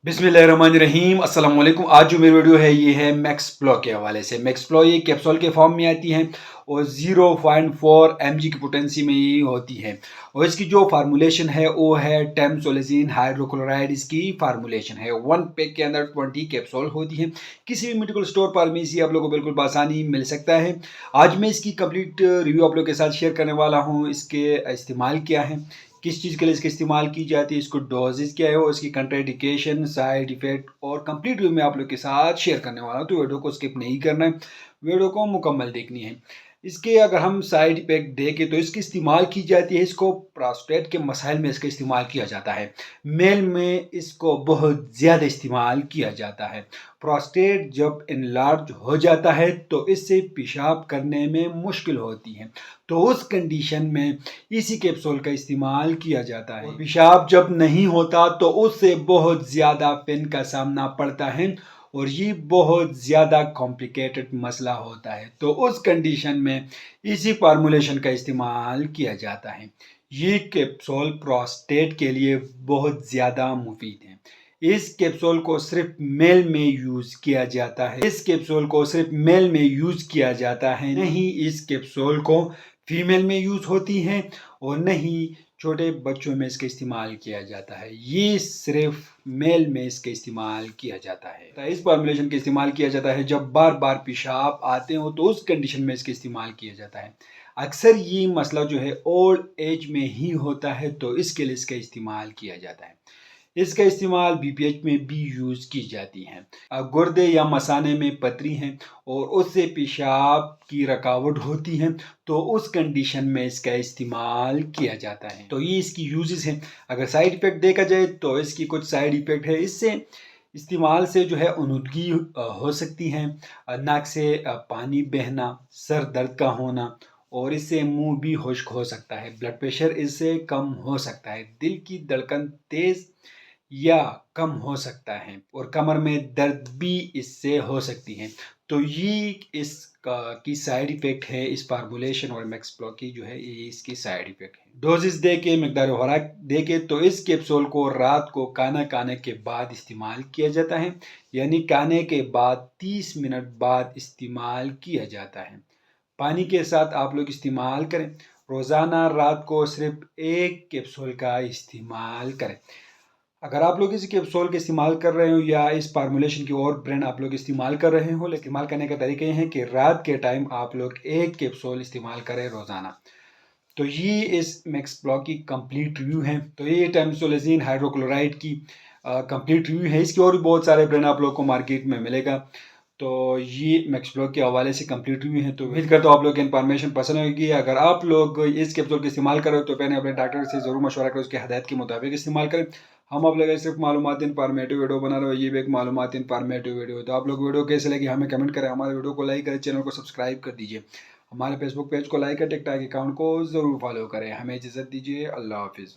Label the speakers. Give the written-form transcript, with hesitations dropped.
Speaker 1: बिस्मिल्लाहिर्रहमानिर्रहीम अस्सलाम वालेकुम। आज जो मेरी वीडियो है ये है मैक्सप्लो के हवाले से। मैक्सप्लो ये कैप्सूल के फॉर्म में आती है और 0.4 mg की पोटेंसी में ये होती है और इसकी जो फार्मूलेशन है वो है टेमसोलिजिन हाइड्रोक्लोराइड। इसकी फार्मूलेशन है 1 पैक के अंदर 20 कैप्सूल होती है। किसी भी मेडिकल स्टोर पर में इसी आप लोगों को बिल्कुल बआसानी मिल सकता है। आज मैं इसकी कंप्लीट रिव्यू आप लोगों के साथ शेयर करने वाला हूँ। इसके इस्तेमाल क्या है, किस चीज़ के लिए इसका इस्तेमाल की जाती है, इसको डोजेज क्या है और इसकी कंट्राइंडिकेशन, साइड इफेक्ट और कंप्लीट रिव्यू मैं आप लोग के साथ शेयर करने वाला हूँ। तो वीडियो को स्किप नहीं करना है, वीडियो को मुकम्मल देखनी है। इसके अगर हम साइड इफेक्ट देखें तो इसकी इस्तेमाल की जाती है, इसको प्रोस्टेट के मसाइल में इसका इस्तेमाल किया जाता है। मेल में इसको बहुत ज़्यादा इस्तेमाल किया जाता है। प्रोस्टेट जब इनलार्ज हो जाता है तो इससे पेशाब करने में मुश्किल होती है, तो उस कंडीशन में इसी कैप्सूल का इस्तेमाल किया जाता है। पेशाब जब नहीं होता तो उससे बहुत ज़्यादा पेन का सामना पड़ता है और ये बहुत ज़्यादा कॉम्प्लिकेटेड मसला होता है, तो उस कंडीशन में इसी फार्मूलेशन का इस्तेमाल किया जाता है। ये कैप्सूल प्रोस्टेट के लिए बहुत ज़्यादा मुफीद है। इस कैप्सूल को सिर्फ मेल में यूज़ किया जाता है, इस कैप्सूल को सिर्फ मेल में यूज़ किया जाता है, नहीं इस कैप्सूल को फीमेल में यूज़ होती है और नहीं छोटे बच्चों में इसका इस्तेमाल किया जाता है। ये सिर्फ मेल में इसका इस्तेमाल किया जाता है। तो इस फॉर्मूलेशन का इस्तेमाल किया जाता है जब बार बार पेशाब आते हो तो उस कंडीशन में इसका इस्तेमाल किया जाता है। अक्सर ये मसला जो है ओल्ड एज में ही होता है, तो इसके लिए इसका इस्तेमाल किया जाता है। इसका इस्तेमाल बीपीएच में भी यूज़ की जाती है। गुर्दे या मसाने में पथरी हैं और उससे पेशाब की रुकावट होती है, तो उस कंडीशन में इसका इस्तेमाल किया जाता है। तो ये इसकी यूजेस हैं। अगर साइड इफ़ेक्ट देखा जाए तो इसकी कुछ साइड इफ़ेक्ट है। इससे इस्तेमाल से जो है ओनुदगी हो सकती है, नाक से पानी बहना, सर दर्द का होना और इससे मुंह भी खुश्क हो सकता है। ब्लड प्रेशर इससे कम हो सकता है, दिल की धड़कन तेज़ या कम हो सकता है और कमर में दर्द भी इससे हो सकती है। तो ये इसका की साइड इफ़ेक्ट है। इस फार्मूलेशन और मैक्सप्लो की जो है ये इसकी साइड इफ़ेक्ट है। डोजेस दे के, मकदार खुराक दे के, तो इस कैप्सूल को रात को खाना खाने के बाद इस्तेमाल किया जाता है, यानी खाने के बाद 30 मिनट बाद इस्तेमाल किया जाता है। पानी के साथ आप लोग इस्तेमाल करें। रोज़ाना रात को सिर्फ एक कैप्सूल का इस्तेमाल करें। अगर आप लोग इस कैप्सूल का इस्तेमाल कर रहे हो या इस फार्मूलेशन की और ब्रांड आप लोग इस्तेमाल कर रहे हो, लेकिन इस्तेमाल करने का तरीके ये हैं कि रात के टाइम आप लोग एक कैप्सूल इस्तेमाल करें रोज़ाना। तो ये इस मैक्सप्लो की कंप्लीट रिव्यू है। तो ये टेमसोलिजिन हाइड्रोक्लोराइड की कंप्लीट रिव्यू है। इसके और भी बहुत सारे ब्रांड आप लोग को मार्केट में मिलेगा। तो ये मैक्सप्लो के हवाले से कंप्लीट रिव्यू है। तो उम्मीद करता हूँ आप लोग की इन्फॉर्मेशन पसंद होगी। अगर आप लोग इस कैप्सूल का इस्तेमाल करें तो पहले अपने डॉक्टर से ज़रूर मशवरा करें, उसके हदायत के मुताबिक इस्तेमाल करें। हम आप लोग सिर्फ मालूमाती इन्फॉर्मेटिव वीडियो बना रहे हो, ये भी एक मालूमाती इन्फॉर्मेटिव वीडियो है। तो आप लोग वीडियो कैसे लगी हमें कमेंट करें, हमारे वीडियो को लाइक करें, चैनल को सब्सक्राइब कर दीजिए, हमारे फेसबुक पेज को लाइक करें, टिकटॉक अकाउंट को ज़रूर फॉलो करें। हमें इजाज़त दीजिए, अल्लाह हाफिज़।